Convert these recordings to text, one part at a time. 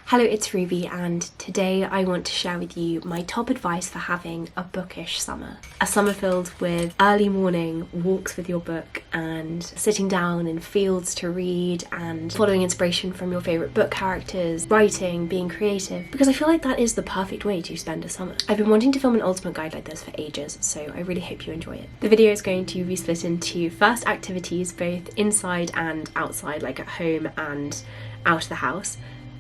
Hello, it's Ruby, and today I want to share with you my top advice for having a bookish summer. A summer filled with early morning walks with your book and sitting down in fields to read and following inspiration from your favourite book characters, writing, being creative, because I feel like that is the perfect way to spend a summer. I've been wanting to film an ultimate guide like this for ages, so I really hope you enjoy it. The video is going to be split into first activities both inside and outside, like at home and out of the house,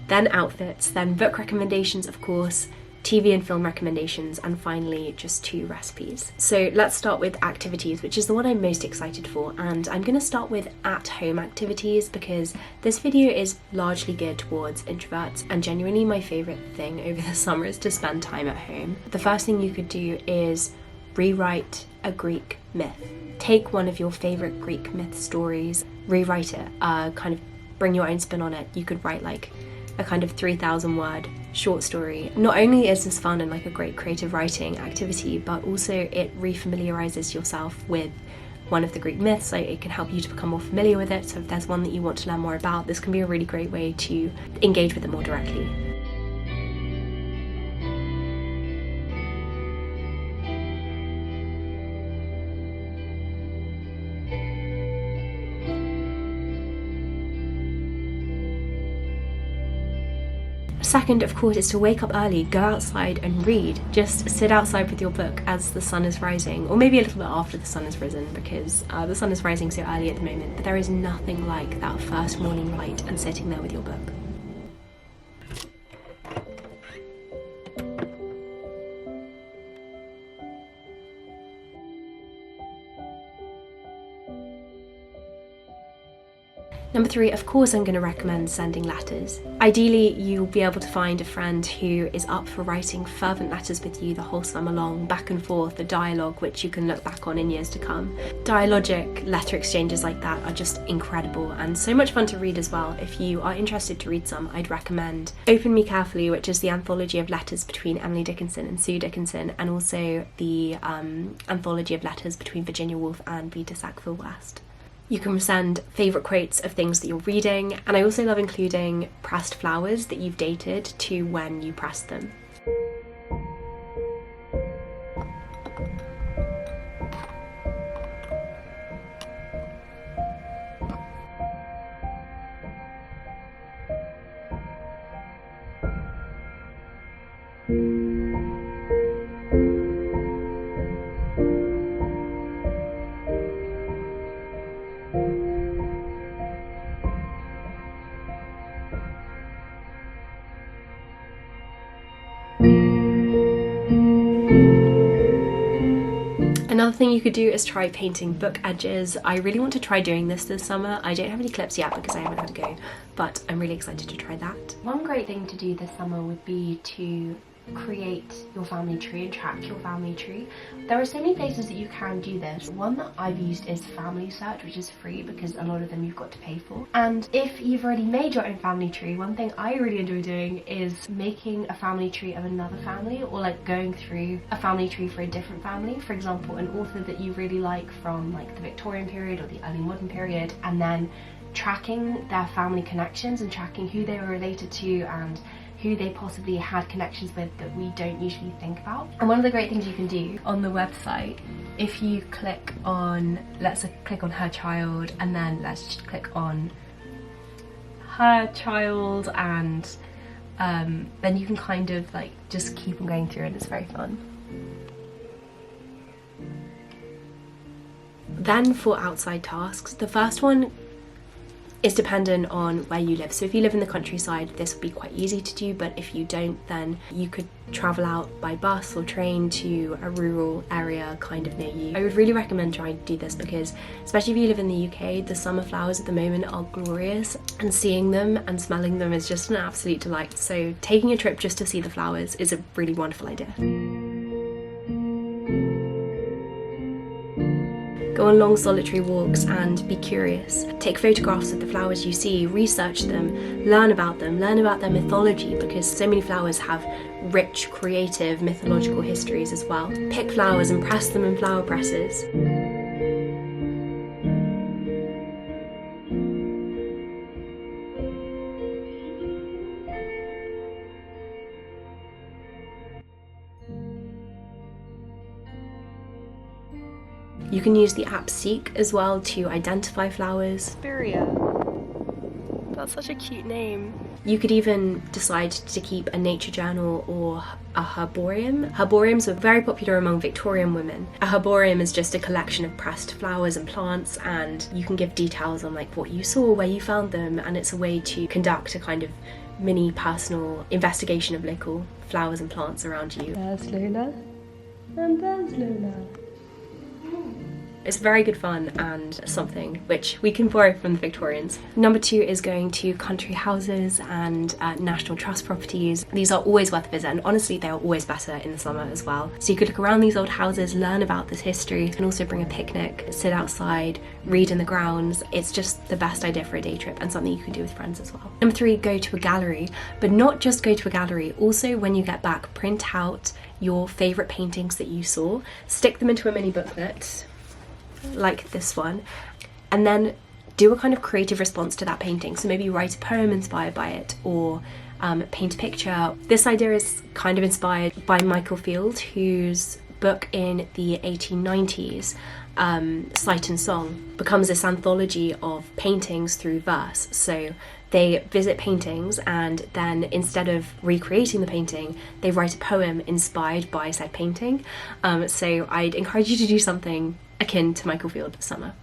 then outfits, then book recommendations of course, TV and film recommendations, and finally just 2 recipes. So let's start with activities, which is the one I'm most excited for, and I'm going to start with at-home activities because this video is largely geared towards introverts, and genuinely my favourite thing over the summer is to spend time at home. The first thing you could do is rewrite a Greek myth. Take one of your favourite Greek myth stories, rewrite it, kind of bring your own spin on it. You could write like a kind of 3,000 word short story. Not only is this fun and like a great creative writing activity, but also it refamiliarizes yourself with one of the Greek myths, so it can help you to become more familiar with it. So if there's one that you want to learn more about, this can be a really great way to engage with it more directly. Second, of course, is to wake up early, go outside and read. Just sit outside with your book as the sun is rising, or maybe a little bit after the sun has risen, because the sun is rising so early at the moment, but there is nothing like that first morning light and sitting there with your book. Number 3, of course, I'm going to recommend sending letters. Ideally, you'll be able to find a friend who is up for writing fervent letters with you the whole summer long, back and forth, a dialogue which you can look back on in years to come. Dialogic letter exchanges like that are just incredible and so much fun to read as well. If you are interested to read some, I'd recommend Open Me Carefully, which is the anthology of letters between Emily Dickinson and Sue Dickinson, and also the anthology of letters between Virginia Woolf and Rita Sackville West. You can send favourite quotes of things that you're reading, and I also love including pressed flowers that you've dated to when you pressed them. Another thing you could do is try painting book edges. I really want to try doing this summer. I don't have any clips yet because I haven't had a go, but I'm really excited to try that. One great thing to do this summer would be to create your family tree and track your family tree. There are so many places that you can do this. One that I've used is Family Search, which is free because a lot of them you've got to pay for. And if you've already made your own family tree, one thing I really enjoy doing is making a family tree of another family, or like going through a family tree for a different family. For example, an author that you really like from like the Victorian period or the early modern period, and then tracking their family connections and tracking who they were related to and who they possibly had connections with that we don't usually think about. And one of the great things you can do on the website, if you click on, let's click on her child, and then let's just click on her child, and then you can kind of like just keep on going through, and it's very fun. Then for outside tasks, the first one is dependent on where you live. So if you live in the countryside, this would be quite easy to do, but if you don't, then you could travel out by bus or train to a rural area kind of near you. I would really recommend trying to do this because, especially if you live in the UK, the summer flowers at the moment are glorious, and seeing them and smelling them is just an absolute delight. So taking a trip just to see the flowers is a really wonderful idea. Go on long solitary walks and be curious. Take photographs of the flowers you see, research them, learn about their mythology, because so many flowers have rich, creative, mythological histories as well. Pick flowers and press them in flower presses. You can use the app Seek as well to identify flowers. That's such a cute name. You could even decide to keep a nature journal or a herbarium. Herbariums were very popular among Victorian women. A herbarium is just a collection of pressed flowers and plants, and you can give details on like what you saw, where you found them, and it's a way to conduct a kind of mini personal investigation of local flowers and plants around you. There's Lola, and there's Lola. It's very good fun and something which we can borrow from the Victorians. Number 2 is going to country houses and National Trust properties. These are always worth a visit, and honestly they're always better in the summer as well. So you could look around these old houses, learn about this history, and also bring a picnic, sit outside, read in the grounds. It's just the best idea for a day trip and something you can do with friends as well. Number 3, go to a gallery, but not just go to a gallery. Also, when you get back, print out your favourite paintings that you saw, stick them into a mini booklet like this one, and then do a kind of creative response to that painting. So maybe write a poem inspired by it, or paint a picture. This idea is kind of inspired by Michael Field, whose book in the 1890s, Sight and Song, becomes this anthology of paintings through verse. So they visit paintings, and then instead of recreating the painting, they write a poem inspired by said painting. So I'd encourage you to do something akin to Michael Field this summer.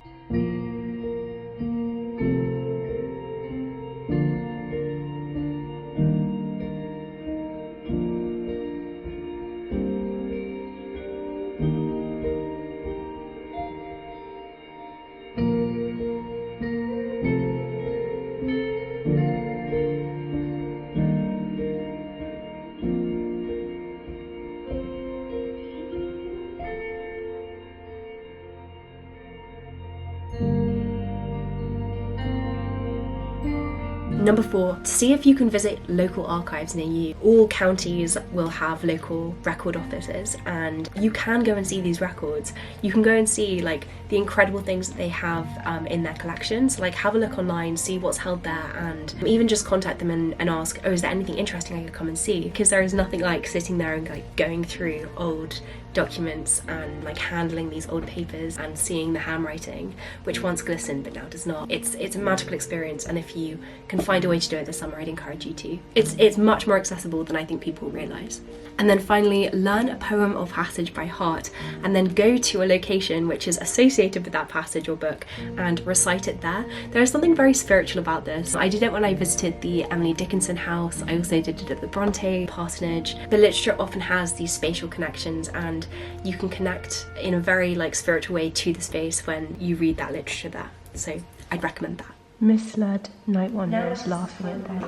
Number 4, see if you can visit local archives near you. All counties will have local record offices, and you can go and see these records. You can go and see like the incredible things that they have in their collections. Like, have a look online, see what's held there, and even just contact them and ask, oh, is there anything interesting I could come and see? Because there is nothing like sitting there and like going through old documents and like handling these old papers and seeing the handwriting, which once glistened but now does not. It's a magical experience, and if you can find a way to do it this summer, I'd encourage you to. It's much more accessible than I think people realise. And then finally, learn a poem or passage by heart, and then go to a location which is associated with that passage or book and recite it there. There is something very spiritual about this. I did it when I visited the Emily Dickinson house. I also did it at the Bronte parsonage. The literature often has these spatial connections, and you can connect in a very like spiritual way to the space when you read that literature there. So I'd recommend that. Misled night wanderers laughing at their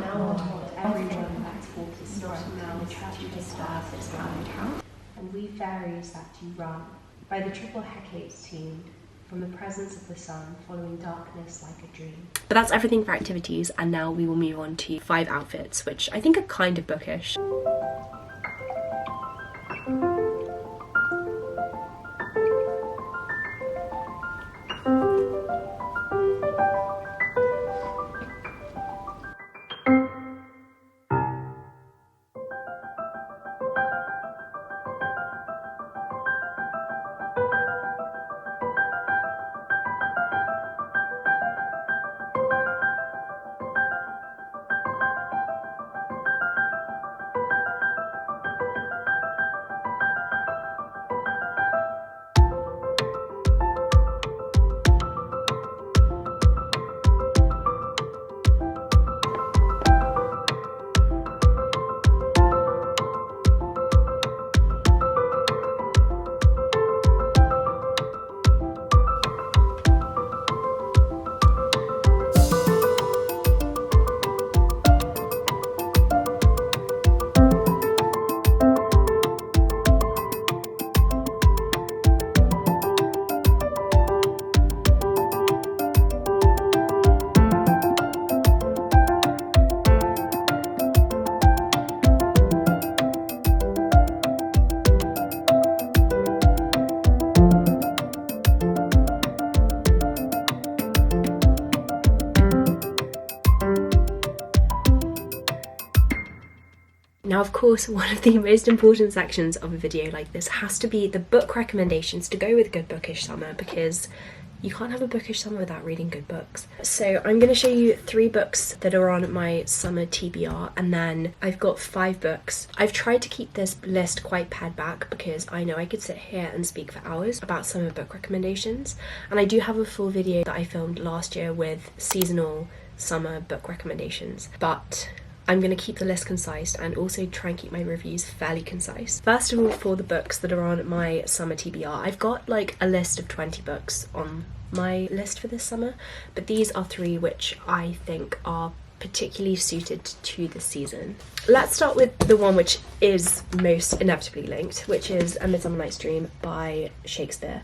and we fairies that do run by the triple Hecates tuned from the presence of the sun, following darkness like a dream. But that's everything for activities, and now we will move on to 5 outfits, which I think are kind of bookish. Now, of course, one of the most important sections of a video like this has to be the book recommendations to go with good bookish summer, because you can't have a bookish summer without reading good books. So I'm going to show you 3 books that are on my summer TBR, and then I've got 5 books. I've tried to keep this list quite pared back because I know I could sit here and speak for hours about summer book recommendations, and I do have a full video that I filmed last year with seasonal summer book recommendations, but I'm going to keep the list concise and also try and keep my reviews fairly concise. First of all, for the books that are on my summer TBR, I've got like a list of 20 books on my list for this summer, but these are 3 which I think are particularly suited to the season. Let's start with the one which is most inevitably linked, which is A Midsummer Night's Dream by Shakespeare.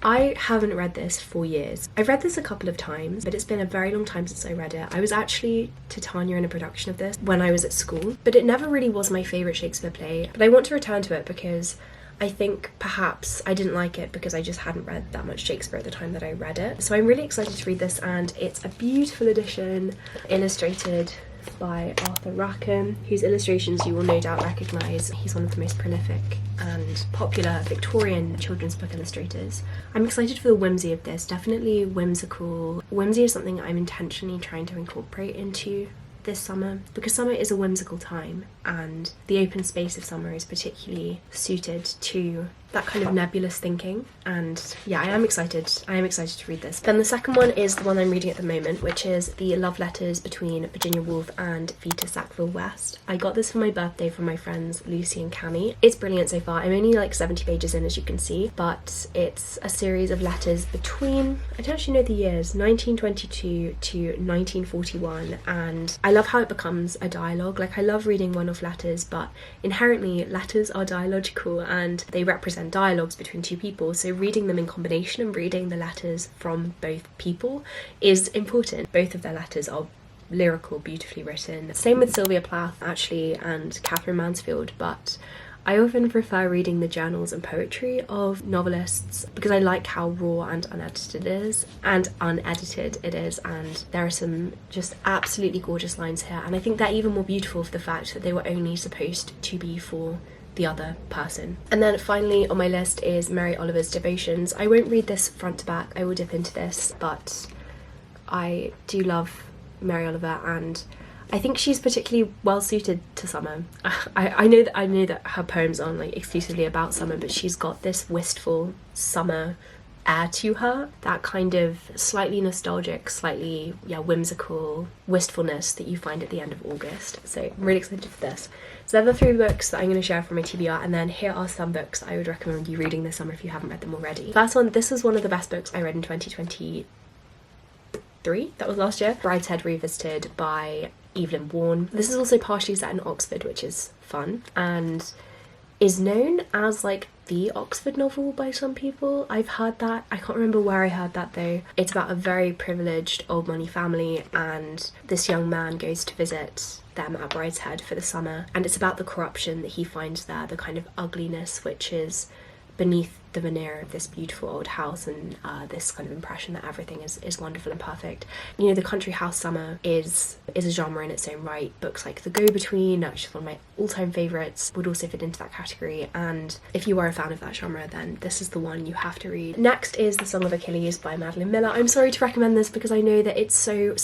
I haven't read this for years. I've read this a couple of times, but it's been a very long time since I read it. I was actually Titania in a production of this when I was at school, but it never really was my favourite Shakespeare play. But I want to return to it because I think perhaps I didn't like it because I just hadn't read that much Shakespeare at the time that I read it. So I'm really excited to read this, and it's a beautiful edition, illustrated by Arthur Rackham, whose illustrations you will no doubt recognise. He's one of the most prolific and popular Victorian children's book illustrators. I'm excited for the whimsy of this, definitely whimsical. Whimsy is something I'm intentionally trying to incorporate into this summer, because summer is a whimsical time and the open space of summer is particularly suited to that kind of nebulous thinking. And yeah, I am excited to read this. Then the second one is the one I'm reading at the moment, which is the love letters between Virginia Woolf and Vita Sackville West. I got this for my birthday from my friends Lucy and Cammy. It's brilliant so far. I'm only like 70 pages in, as you can see, but it's a series of letters between, I don't actually know the years, 1922 to 1941, and I love how it becomes a dialogue. Like, I love reading one-off letters, but inherently letters are dialogical and they represent dialogues between 2 people, so reading them in combination and reading the letters from both people is important. Both of their letters are lyrical, beautifully written. Same with Sylvia Plath actually, and Catherine Mansfield, but I often prefer reading the journals and poetry of novelists because I like how raw and unedited it is, and there are some just absolutely gorgeous lines here, and I think they're even more beautiful for the fact that they were only supposed to be for the other person. And then finally on my list is Mary Oliver's Devotions. I won't read this front to back, I will dip into this, but I do love Mary Oliver and I think she's particularly well suited to summer. I know that her poems aren't like exclusively about summer, but she's got this wistful summer air to her, that kind of slightly nostalgic, slightly whimsical wistfulness that you find at the end of August. So I'm really excited for this. So they're the 3 books that I'm going to share from my TBR, and then here are some books I would recommend you reading this summer if you haven't read them already. First one, this was one of the best books I read in 2023, that was last year, Brideshead Revisited by Evelyn Waugh. This is also partially set in Oxford, which is fun, and is known as like the Oxford novel by some people. I've heard that. I can't remember where I heard that though. It's about a very privileged old money family, and this young man goes to visit them at Brideshead for the summer, and it's about the corruption that he finds there, the kind of ugliness which is beneath the veneer of this beautiful old house, and this kind of impression that everything is wonderful and perfect. You know, the country house summer is a genre in its own right. Books like The Go-Between, which is one of my all-time favourites, would also fit into that category, and if you are a fan of that genre, then this is the one you have to read. Next is The Song of Achilles by Madeline Miller. I'm sorry to recommend this because I know that it's so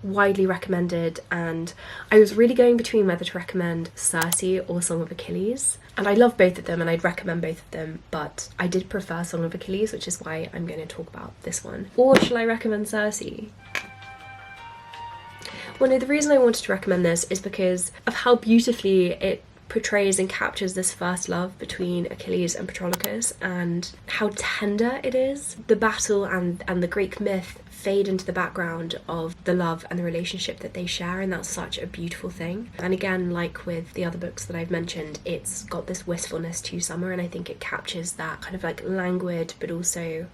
widely recommended, and I was really going between whether to recommend Circe or Song of Achilles, and I love both of them and I'd recommend both of them, but I did prefer Song of Achilles, which is why I'm going to talk about this one. Or shall I recommend Circe? Well, no, the reason I wanted to recommend this is because of how beautifully it portrays and captures this first love between Achilles and Patroclus, and how tender it is. The battle and the Greek myth fade into the background of the love and the relationship that they share, and that's such a beautiful thing. And again, like with the other books that I've mentioned, it's got this wistfulness to summer, and I think it captures that kind of like languid but also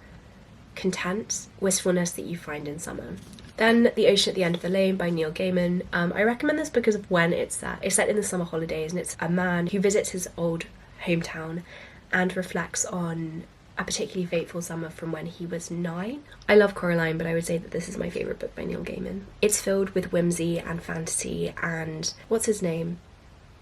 content wistfulness that you find in summer. Then The Ocean at the End of the Lane by Neil Gaiman. I recommend this because of when it's set. It's set in the summer holidays, and it's a man who visits his old hometown and reflects on a particularly fateful summer from when he was 9. I love Coraline, but I would say that this is my favourite book by Neil Gaiman. It's filled with whimsy and fantasy and what's his name?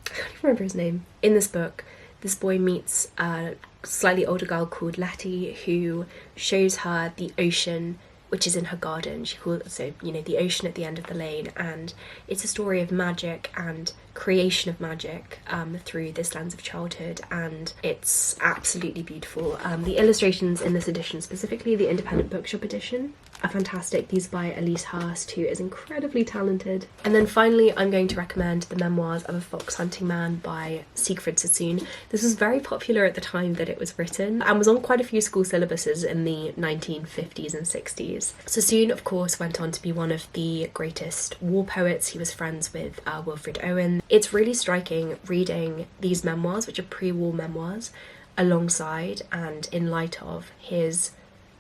I can't even remember his name. In this book, this boy meets a slightly older girl called Letty who shows her the ocean which is in her garden. She calls it, so, you know, the ocean at the end of the lane, and it's a story of magic and creation of magic through this lens of childhood, and it's absolutely beautiful. The illustrations in this edition, specifically the independent bookshop edition, are fantastic. These are by Elise Hurst, who is incredibly talented. And then finally, I'm going to recommend The Memoirs of a Fox Hunting Man by Siegfried Sassoon. This was very popular at the time that it was written and was on quite a few school syllabuses in the 1950s and 60s. Sassoon, of course, went on to be one of the greatest war poets. He was friends with Wilfred Owen. It's really striking reading these memoirs, which are pre-war memoirs, alongside and in light of his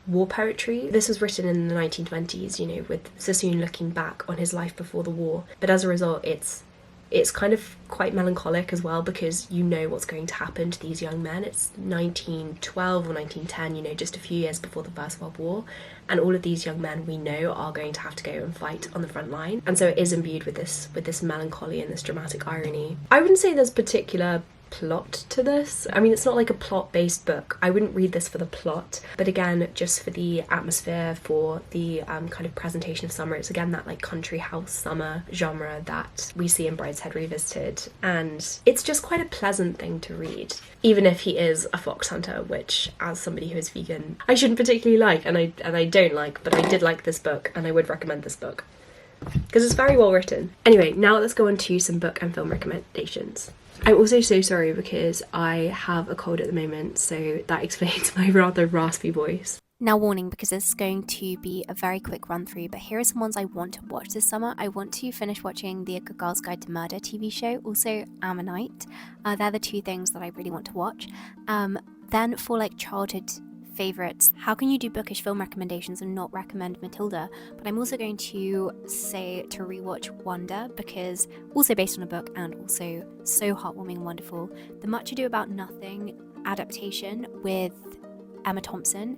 war poetry. This was written in the 1920s, you know, with Sassoon looking back on his life before the war, but as a result it's kind of quite melancholic as well, because you know what's going to happen to these young men. It's 1912 or 1910, you know, just a few years before the First World War, and all of these young men we know are going to have to go and fight on the front line, and so it is imbued with this melancholy and this dramatic irony. I wouldn't say there's particular plot to this. I mean, it's not like a plot-based book. I wouldn't read this for the plot, but again, just for the atmosphere, for the kind of presentation of summer. It's again that like country house summer genre that we see in Brideshead Revisited, and it's just quite a pleasant thing to read, even if he is a fox hunter, which, as somebody who is vegan, I shouldn't particularly like, and I don't like, but I did like this book, and I would recommend this book because it's very well written. Anyway, now let's go on to some book and film recommendations. I'm also so sorry because I have a cold at the moment, so that explains my rather raspy voice. Now warning, because this is going to be a very quick run through, but here are some ones I want to watch this summer. I want to finish watching the A Good Girl's Guide to Murder TV show, also Ammonite. They're the two things that I really want to watch. Then for like childhood favourites, how can you do bookish film recommendations and not recommend Matilda? But I'm also going to say to rewatch Wonder, because also based on a book and also so heartwarming and wonderful. The Much Ado About Nothing adaptation with Emma Thompson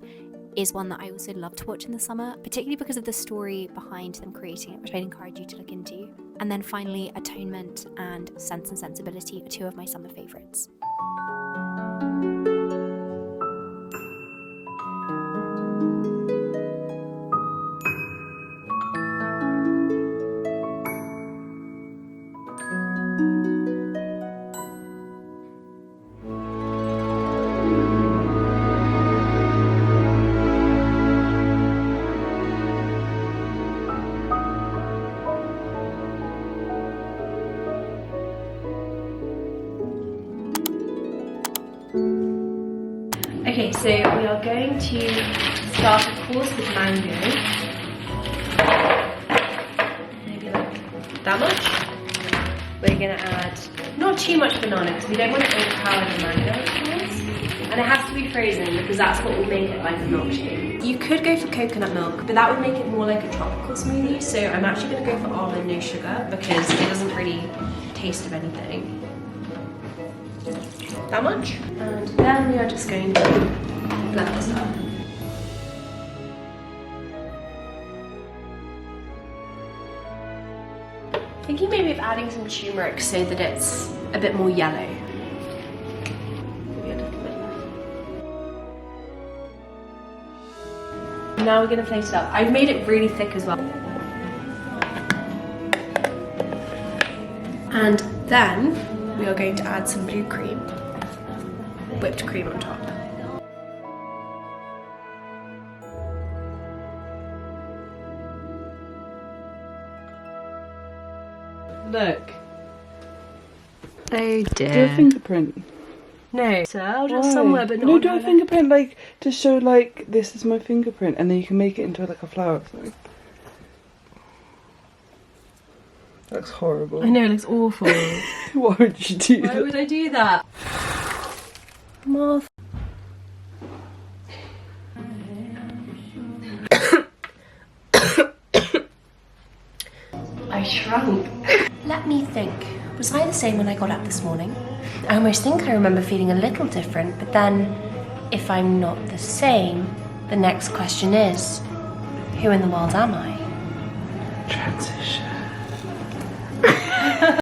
is one that I also love to watch in the summer, particularly because of the story behind them creating it, which I'd encourage you to look into. And then finally, Atonement and Sense and Sensibility are two of my summer favourites. Okay, so we are going to start, of course, with mango. Maybe like that much. We're going to add not too much banana because we don't want to overpower the mango, of course. And it has to be frozen because that's what will make it like a milkshake. You could go for coconut milk, but that would make it more like a tropical smoothie. So I'm actually going to go for almond, no sugar, because it doesn't really taste of anything. That much. And then we are just going to blend this up. Thinking maybe of adding some turmeric so that it's a bit more yellow. Maybe a little bit less. Now we're going to plate it up. I've made it really thick as well. And then we are going to add some blue cream. Whipped cream on top. Look. Oh dear. Do a fingerprint. No, so I'll just Why? somewhere, but not. No, do a fingerprint, like to show like this is my fingerprint, and then you can make it into like a flower. Sorry. That's horrible. I know, it looks awful. Why would you do that? Why would I do that? Moth. I shrunk. Let me think. Was I the same when I got up this morning? I almost think I remember feeling a little different, but then, if I'm not the same, the next question is, who in the world am I? Transition.